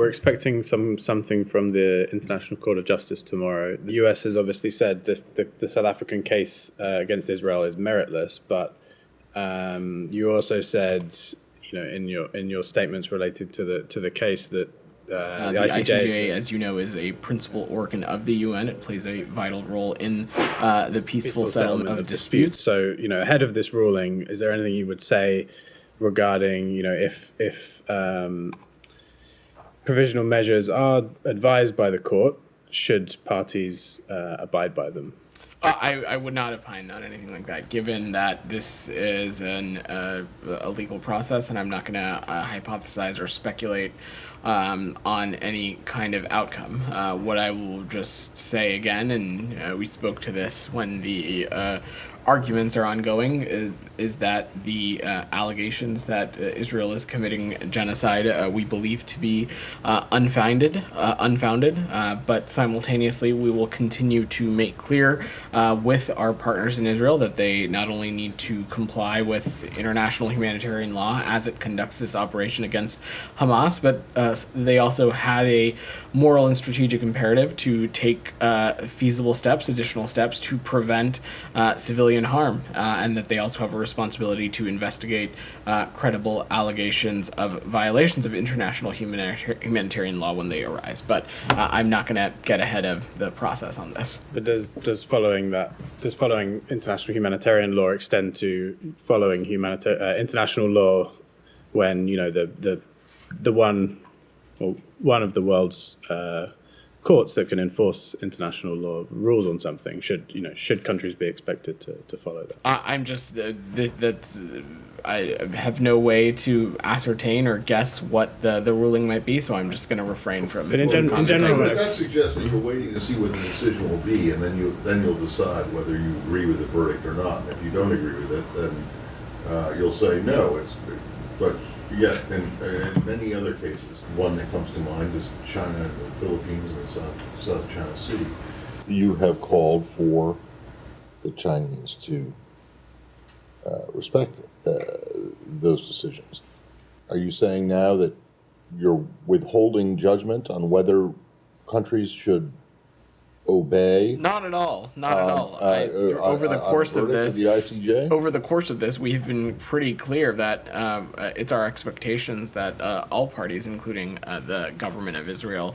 We're expecting something from the International Court of Justice tomorrow. The US has obviously said the South African case against Israel is meritless, but you also said, in your statements related to the case that the ICJ, as you know, is a principal organ of the UN. It plays a vital role in the peaceful settlement of disputes. So, ahead of this ruling, is there anything you would say regarding, if provisional measures are advised by the court, should parties abide by them? I would not opine on anything like that, given that this is a legal process, and I'm not going to hypothesize or speculate on any kind of outcome. What I will just say again, and we spoke to this when the arguments are ongoing, is that the allegations that Israel is committing genocide we believe to be unfounded, but simultaneously we will continue to make clear with our partners in Israel that they not only need to comply with international humanitarian law as it conducts this operation against Hamas, but they also have a moral and strategic imperative to take feasible steps, additional steps, to prevent civilian harm, and that they also have a responsibility to investigate credible allegations of violations of international humanitarian law when they arise. But I'm not going to get ahead of the process on this. But does following international humanitarian law extend to following international law when one of the world's courts that can enforce international law rules on something? Should countries be expected to follow that? I'm just I have no way to ascertain or guess what the ruling might be, so I'm just going to refrain from. But in general, but that suggests that you're waiting to see what the decision will be, and then you'll decide whether you agree with the verdict or not. And if you don't agree with it, then you'll say no. But yet, in many other cases, one that comes to mind is China, the Philippines, and South China Sea. You have called for the Chinese to respect those decisions. Are you saying now that you're withholding judgment on whether countries should obey? Not at all. Not at all. Over the course of this, the ICJ? Over the course of this, we have been pretty clear that it's our expectations that all parties, including the government of Israel,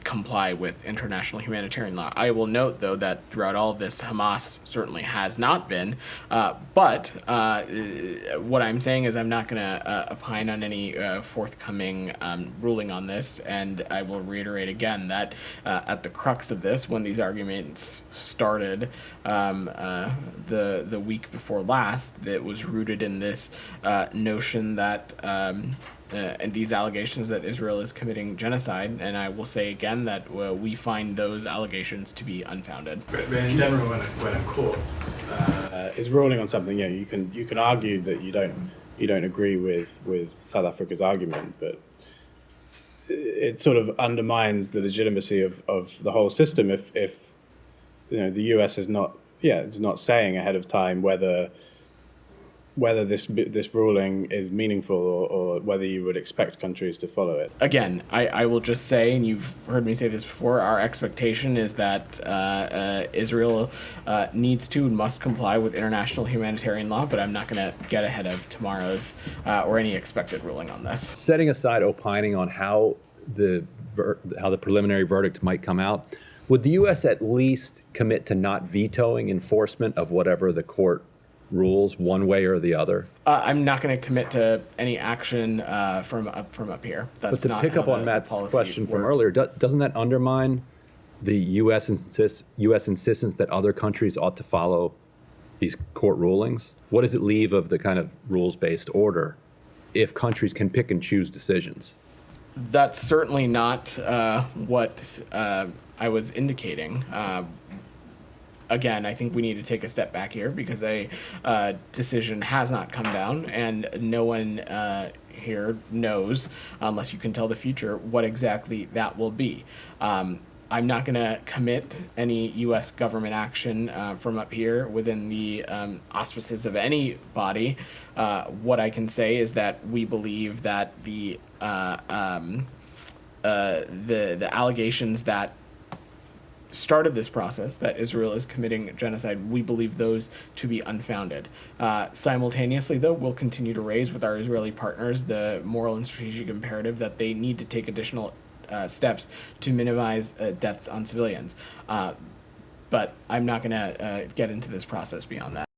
comply with international humanitarian law. I will note, though, that throughout all of this, Hamas certainly has not been. But what I'm saying is I'm not going to opine on any forthcoming ruling on this, and I will reiterate again that at the crux of this, when these arguments started the week before last, that was rooted in this notion that and these allegations that Israel is committing genocide, and I will say again that we find those allegations to be unfounded. But in general, when a court is ruling on something, you can argue that you don't agree with South Africa's argument, but it sort of undermines the legitimacy of the whole system if the US is not saying ahead of time whether this ruling is meaningful or whether you would expect countries to follow it. Again, I will just say, and you've heard me say this before, our expectation is that Israel needs to and must comply with international humanitarian law, but I'm not going to get ahead of tomorrow's or any expected ruling on this. Setting aside opining on how the preliminary verdict might come out, would the U.S. at least commit to not vetoing enforcement of whatever the court rules one way or the other? I'm not going to commit to any action from up here. That's but to not pick up on Matt's question from earlier, doesn't that undermine the U.S. insistence that other countries ought to follow these court rulings? What does it leave of the kind of rules-based order if countries can pick and choose decisions? That's certainly not what I was indicating. Again, I think we need to take a step back here because a decision has not come down, and no one here knows, unless you can tell the future, what exactly that will be. I'm not going to commit any U.S. government action from up here within the auspices of any body. What I can say is that we believe that the the allegations that started this process, that Israel is committing genocide, we believe those to be unfounded. Simultaneously, though, we'll continue to raise with our Israeli partners the moral and strategic imperative that they need to take additional steps to minimize deaths on civilians. But I'm not going to get into this process beyond that.